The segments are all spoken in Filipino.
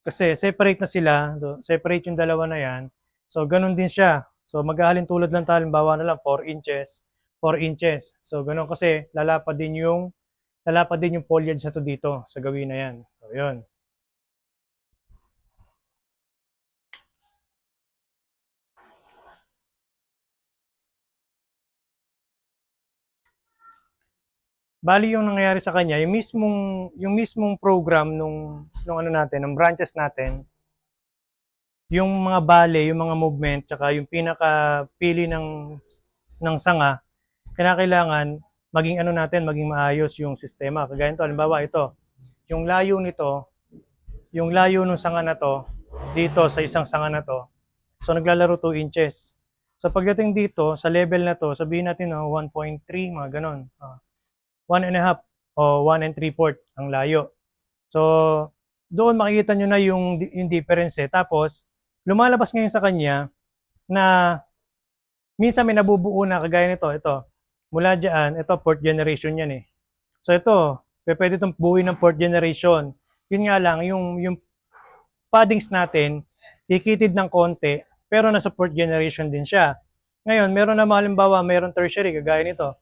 Kasi separate na sila, separate yung dalawa na yan. So, ganun din siya. So, maghahalin tulad lang tayo, halimbawa na lang 4 inches, 4 inches. So, ganun kasi lalapad din yung foliage na to dito sa gawin na yan. So, yun. Bali yung nangyayari sa kanya, yung mismong program nung ano natin, ng branches natin, yung mga bale, yung mga movement, tsaka yung pinakapili ng sanga, kailangan maging ano natin, maging maayos yung sistema. Kagaya nito, halimbawa ito, yung layo nito, yung layo ng sanga na to, dito sa isang sanga na to, so naglalaro 2 inches. So pagdating dito, sa level na to, sabihin natin 1.3, mga ganon. 1 and a half o 1 and 3/4 ang layo. So, doon makikita nyo na yung difference eh. Tapos, lumalabas ngayon sa kanya na minsan may nabubuo na kagaya nito. Ito, mula dyan, ito, fourth generation yan eh. So, ito, pwede itong buuin ng fourth generation. Yun nga lang, yung paddings natin, kikitid ng konti, pero nasa fourth generation din siya. Ngayon, meron na halimbawa, meron tertiary, kagaya nito.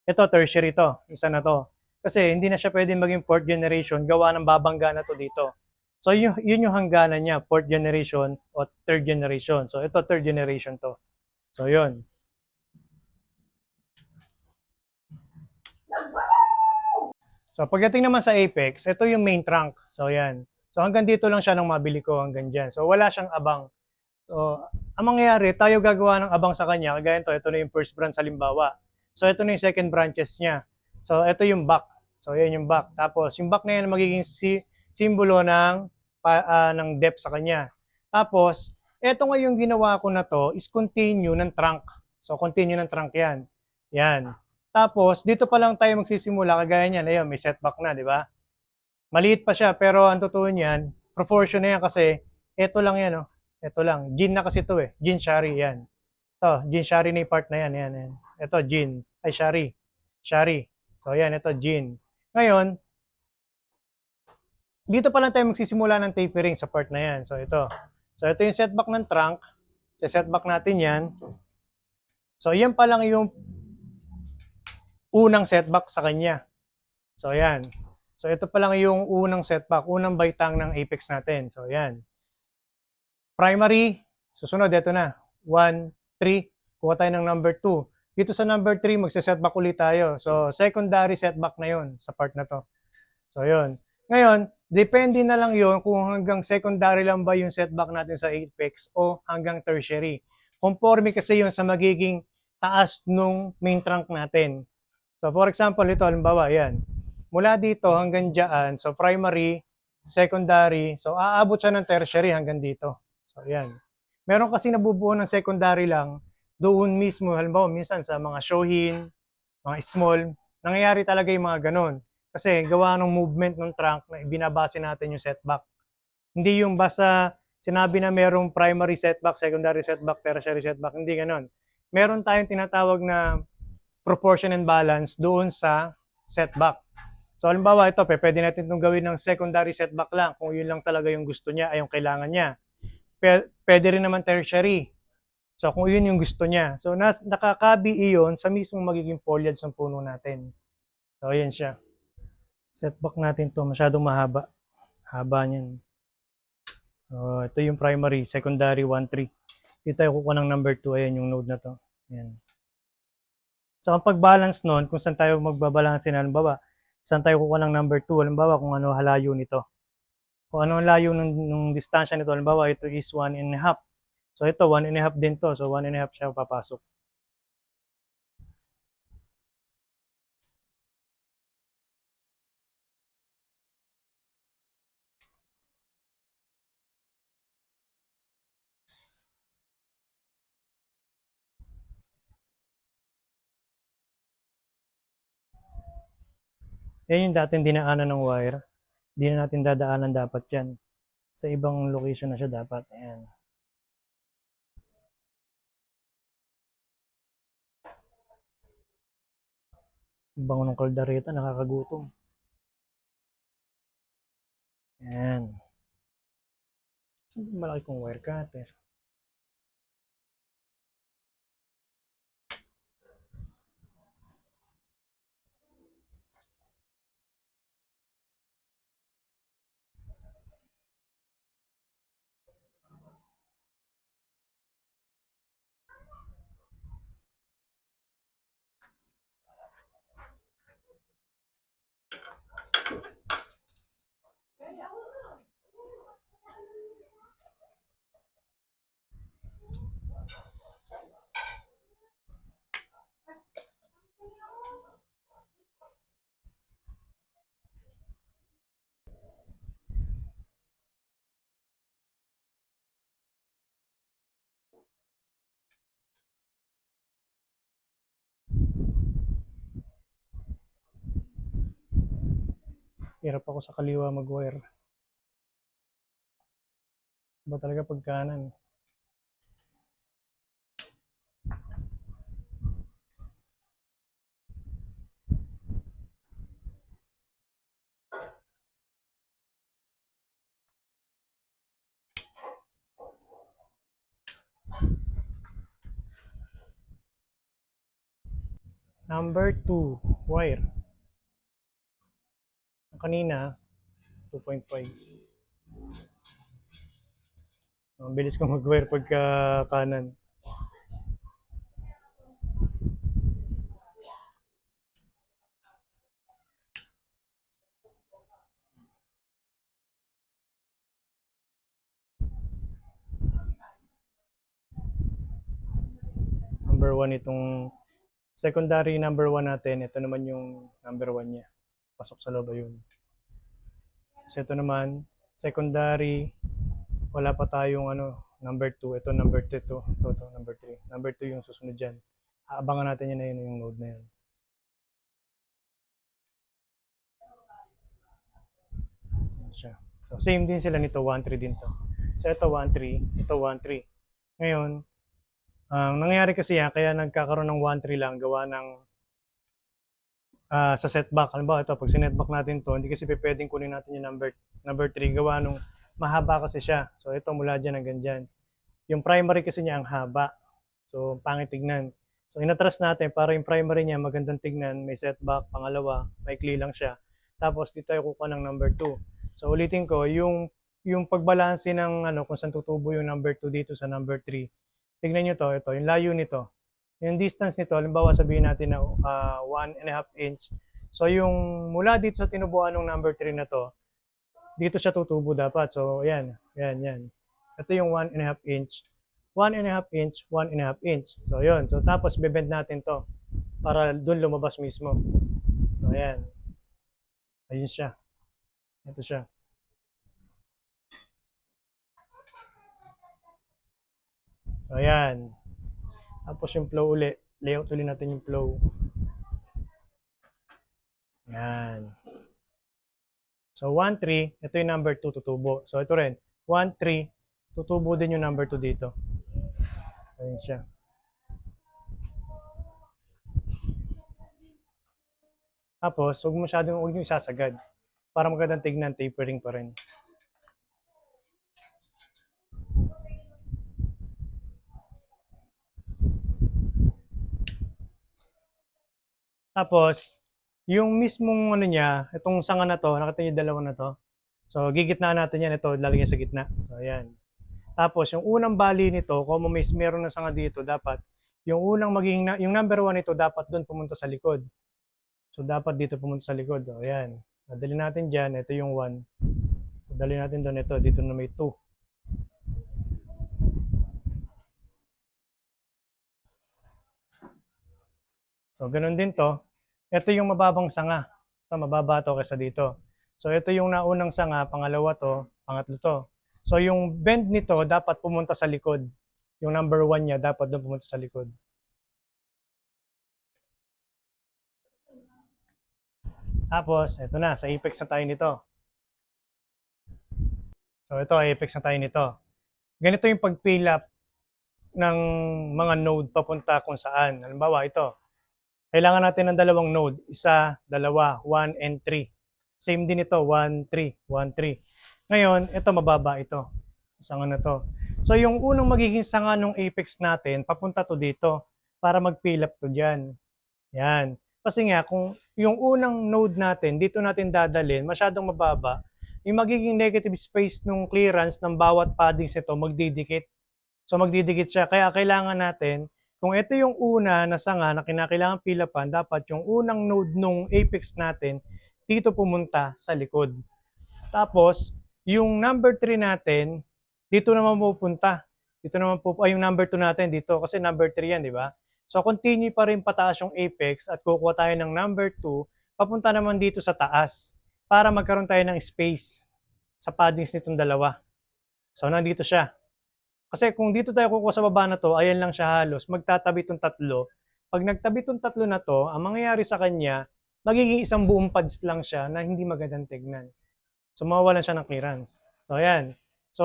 Ito, tertiary to, isa na to. Kasi hindi na siya pwedeng maging fourth generation, gawa ng babangga na to dito. So yun yung hangganan niya, fourth generation o third generation. So ito, third generation to. So yun. So pagdating naman sa apex, ito yung main trunk. So yan. So hanggang dito lang siya nang mabili ko hanggang dyan. So wala siyang abang. So ang mangyayari, tayo gagawa ng abang sa kanya. Kagaya ito na yung first branch halimbawa. So ito na yung second branches niya. So ito yung back. So yan yung back. Tapos yung back na yan magiging simbolo ng depth sa kanya. Tapos ito nga yung ginawa ko na to is continue ng trunk. So continue ng trunk yan. Yan. Tapos dito pa lang tayo magsisimula kagaya niyan. Ayun, may setback na, di ba? Maliit pa siya pero ang totoo niyan, proportion na yan kasi ito lang yan, oh. Ito lang. Gin na kasi ito eh. Gin Shari yan. Ito, Gin Shari na yung part na yan. Yan, yan. Ito, Gin. Ay, Shari. Shari. So, yan. Ito, Gin. Ngayon, dito pa lang tayo magsisimula ng tapering sa part na yan. So, ito. So, ito yung setback ng trunk. So, setback natin yan. So, yan pa lang yung unang setback sa kanya. So, yan. So, ito pa lang yung unang setback, unang baitang ng apex natin. So, yan. Primary, susunod, ito na. 1, 3, kuha tayo ng number 2. Dito sa number 3, magse-setback ulit tayo. So, secondary setback na yon sa part na to. So, yun. Ngayon, depende na lang yon kung hanggang secondary lang ba yung setback natin sa apex o hanggang tertiary. Conforme kasi yun sa magiging taas nung main trunk natin. So, for example, ito, halimbawa, yan. Mula dito hanggang dyan, so primary, secondary, so aabot siya ng tertiary hanggang dito. So, yan. Meron kasi nabubuo ng secondary lang doon mismo, halimbawa, minsan sa mga shohin, mga small, nangyayari talaga yung mga ganon. Kasi gawa ng movement ng trunk na ibinabase natin yung setback. Hindi yung basta sinabi na merong primary setback, secondary setback, tertiary setback, hindi ganon. Meron tayong tinatawag na proportion and balance doon sa setback. So halimbawa ito, pwede natin itong gawin ng secondary setback lang kung yun lang talaga yung gusto niya ay yung kailangan niya. Pwede rin naman tertiary. So kung yun yung gusto niya. So nakakabi iyon sa mismong magiging foliage ng puno natin. So ayan siya. Setback natin to masyadong mahaba. Haba niyan. Ito yung primary, secondary 1, 3. Dito tayo kukuha ng number 2. Ayan yung node na to. Ayan. So ang pag-balance nun, kung saan tayo magbabalansin, halimbawa, saan tayo kukuha ng number 2, halimbawa kung ano halayo nito. Kung ano ang layo ng distansya nito, halimbawa ito is 1 and a half. So ito 1 and a half din to, so 1 and a half siya papasok. Yan yung dating dinaanan ng wire. Hindi na natin dadaanan dapat yan. Sa ibang location na siya dapat. Ayan. Bango ng kaldareta, nakakagutom. Ayan. Malaki kong wire cutter. Hirap ako sa kaliwa mag-wire. Ba talaga pag kanan? Number 2, wire. Kanina, 2.5. Ang bilis ko mag-wire pagka kanan. Number 1 itong secondary number 1 natin. Ito naman yung number 1 niya. Pasok sa loob yun. Kasi ito naman, secondary, wala pa tayong number 2. Ito number 2 ito. Ito number 3. Number 2 yung susunod dyan. Aabangan natin yun na yun yung node na yun. Siya. So same din sila nito, 1, 3 din to. So ito 1, 3, ito 1, 3. Ngayon, ang nangyayari kasi yan, kaya nagkakaroon ng 1, 3 lang, gawa ng sa setback. Halimbawa ito, pag sinetback natin to, hindi kasi pwedeng kunin natin yung number 3, gawa nung mahaba kasi siya. So ito mula dyan hanggang dyan. Yung primary kasi niya ang haba. So pangit tignan. So inatras natin para yung primary niya magandang tignan, may setback, pangalawa, maikli lang siya. Tapos dito tayo kukuha ng number 2. So ulitin ko, yung pagbalanse ng kung saan tutubo yung number 2 dito sa number 3. Tignan nyo to, ito, yung layo nito. Yung distance nito, halimbawa sabihin natin na 1.5 inch. So yung mula dito sa tinubuan ng number 3 na to, dito siya tutubo dapat. So yan. Ito yung 1.5 inch. 1.5 inch, 1.5 inch. So yun. So tapos bebend natin to para doon lumabas mismo. So ayan. Ayun siya. Ito siya. So ayan. Tapos yung flow uli. Layout ulit natin yung flow. Ayan. So 1, 3. Ito yung number 2 tutubo. So ito rin. 1, 3. Tutubo din yung number 2 dito. Ayan siya. Tapos, huwag nyo isasagad. Para magandang tignan, tapering pa rin. Tapos, yung mismong niya, itong sanga na to, nakita niyo dalawa na to. So, gigitnaan natin yan. Ito, lalagyan sa gitna. So, ayan. Tapos, yung unang bali nito, kung meron na sanga dito, dapat, yung unang yung number 1 nito, dapat doon pumunta sa likod. So, dapat dito pumunta sa likod. O, ayan. Nadali natin dyan. Ito yung 1. So, dali natin doon ito. Dito na may 2. So, ganun din to. Ito yung mababang sanga. Ito, mababa to kaysa dito. So, ito yung naunang sanga. Pangalawa to. Pangatlo to. So, yung bend nito dapat pumunta sa likod. Yung number 1 niya dapat doon pumunta sa likod. Tapos, ito na. Sa apex na tayo nito. So, ito, apex na tayo nito. Ganito yung pag-fill up ng mga node papunta kung saan. Halimbawa, ito. Kailangan natin ng dalawang node. Isa, dalawa, 1 and 3. Same din ito, 1, 3, 1, 3. Ngayon, ito mababa ito. Sanga na to. So yung unang magiging sanga ng apex natin, papunta to dito para mag-fill up to dyan. Yan. Kasi nga, kung yung unang node natin, dito natin dadalhin, masyadong mababa, yung magiging negative space ng clearance ng bawat paddings nito magdidikit. So magdidikit siya. Kaya kailangan natin, kung ito yung una na sanga na kinakailangan pilapan, dapat yung unang node nung apex natin, dito pumunta sa likod. Tapos, yung number 3 natin, dito naman pupunta. Dito naman po, ay yung number 2 natin dito kasi number 3 yan, di ba? So, continue pa rin pataas yung apex at kukuha tayo ng number 2, papunta naman dito sa taas para magkaroon tayo ng space sa paddings nitong dalawa. So, nandito siya. Kasi kung dito tayo kukuha sa baba na to, ayan lang siya halos, magtatabi itong tatlo. Pag nagtabi itong tatlo na to, ang mangyayari sa kanya, magiging isang buong pads lang siya na hindi magandang tignan. So, mawawalan siya ng clearance. So, ayan. So,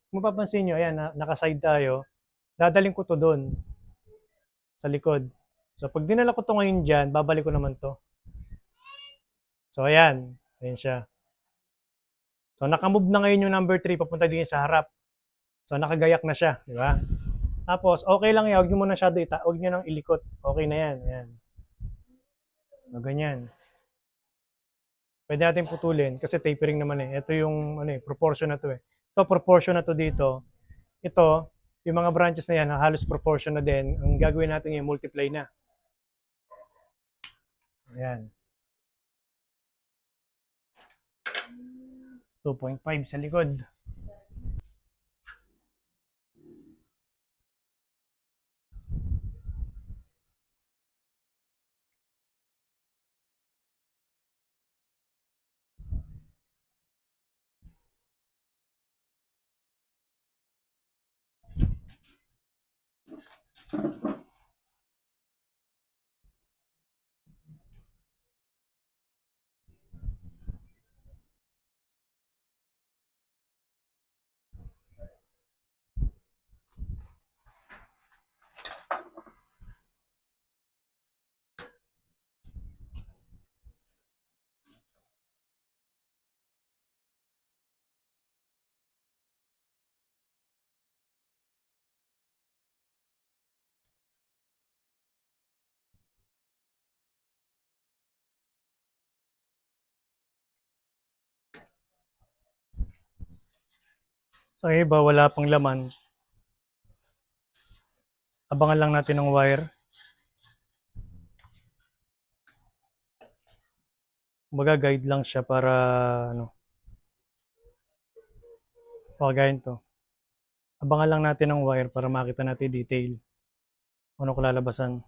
kung mapapansin nyo, ayan, nakaside tayo. Dadaling ko to doon sa likod. So, pag dinala ko to ngayon dyan, babalik ko naman to. So, ayan. Ayan siya. So, nakamove na ngayon yung number 3 papunta din sa harap. So, nakagayak na siya. Di ba? Tapos, okay lang yan. Huwag nyo muna shadow huwag nyo nang ilikot. Okay na yan. Ayan. So, ganyan. Pwede natin putulin kasi tapering naman eh. Ito yung proportion na to eh. Ito, proportion na to dito. Ito, yung mga branches na yan, halos proportion na din. Ang gagawin natin yung multiply na. Ayan. 2.5 sa likod. So, yung iba, wala pang laman. Abangan lang natin ng wire. Maga-guide lang siya para, pagayin to. Abangan lang natin ng wire para makita natin detail. Ano ko lalabasan.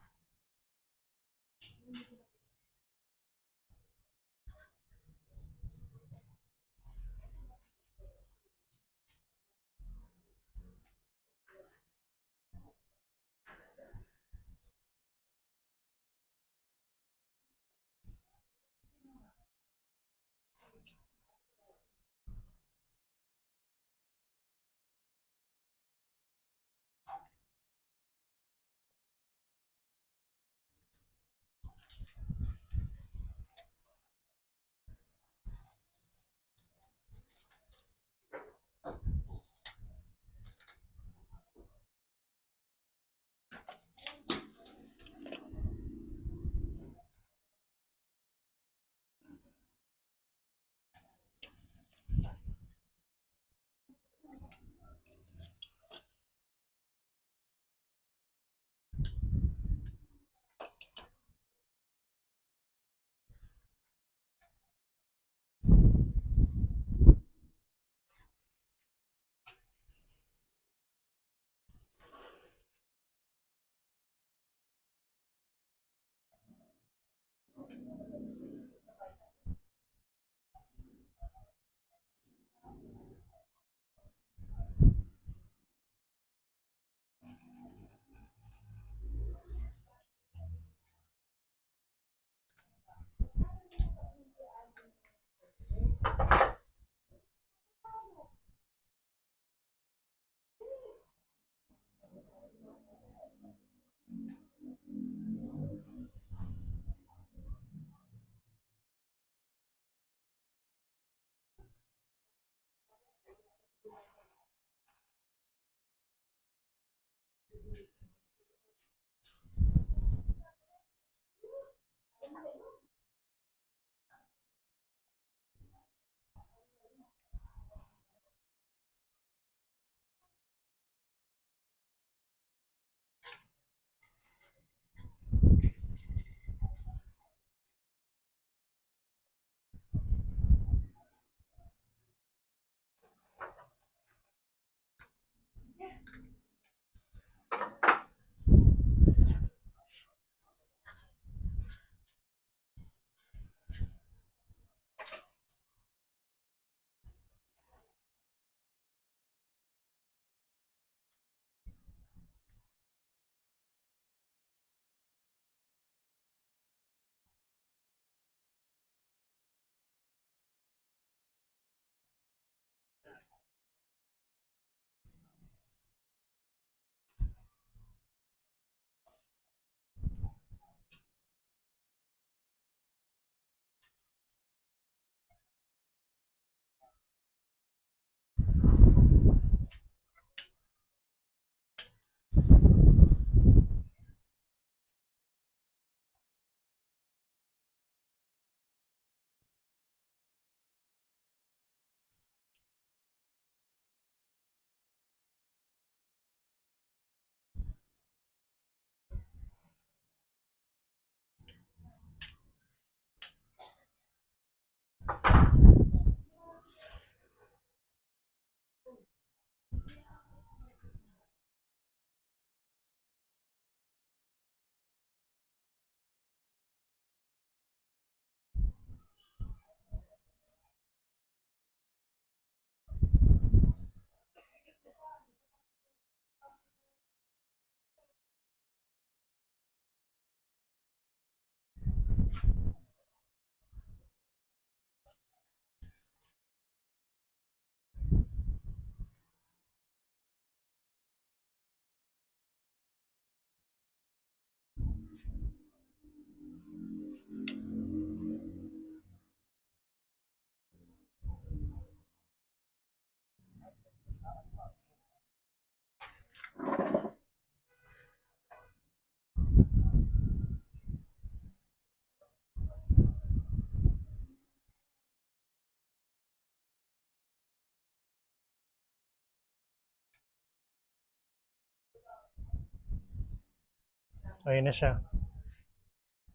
So, ayan na siya.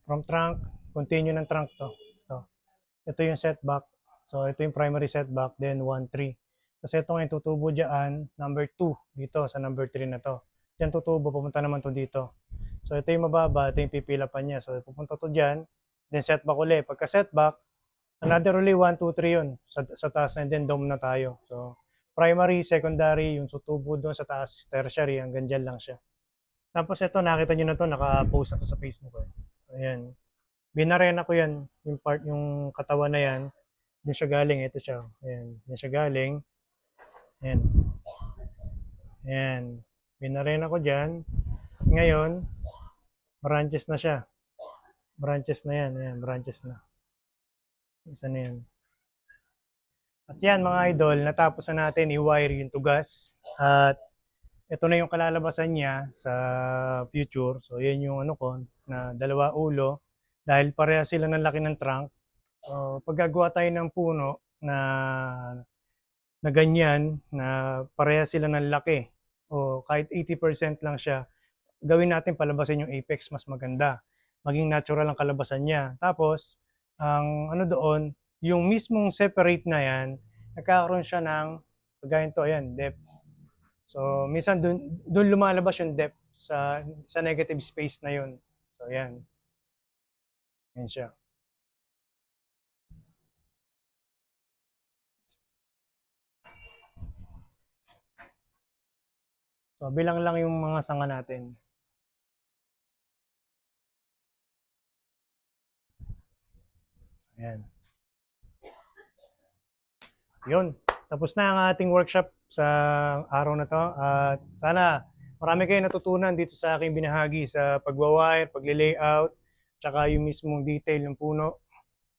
From trunk, continue ng trunk to. Ito yung setback. So, ito yung primary setback, then 1, 3. Tapos ito ngayon tutubo dyan, number 2 dito sa number 3 na to. Diyan tutubo, pupunta naman to dito. So, ito yung mababa, ito yung pipila pa niya. So, pupunta to dyan, then setback ulit. Pagka setback, another uli 1, 2, 3 yun sa taas na, then dome na tayo. So, primary, secondary, yung tutubo doon sa taas, tertiary, hanggang dyan lang siya. Tapos ito, nakita nyo na to, naka-post na to sa Facebook. Ayan. Binarena ko yan, yung part, yung katawan na yan. Doon siya galing, ito siya. Ayan, doon siya galing. Ayan. Ayan. Binarena ko dyan. Ngayon, branches na siya. Branches na yan. Ayan, branches na. Isa na yan. At yan mga idol, natapos na natin i-wire yung tugas. At ito na yung kalalabasan niya sa future. So, yan yung ano ko, na dalawa ulo. Dahil pareha sila ng laki ng trunk. So, pag gagawa tayo ng puno na ganyan, na pareha sila ng laki, o kahit 80% lang siya, gawin natin palabasin yung apex, mas maganda. Maging natural ang kalabasan niya. Tapos, ang ano doon, yung mismong separate na yan, nagkakaroon siya ng, kagaya to, ayan, depth. So, minsan doon lumalabas yung depth sa negative space na yun. So, ayan. Ayan siya. So, bilang lang yung mga sanga natin. Ayan. Yun. Tapos na ang ating workshop sa araw na to. At sana marami kayong natutunan dito sa aking binahagi sa pagwa-wire, pagle-layout, tsaka yung mismong detail ng puno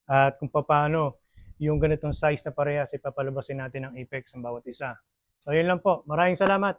at kung paano yung ganitong size na parehas ipapalabasin natin ang apex ng bawat isa. So, yun lang po. Maraming salamat.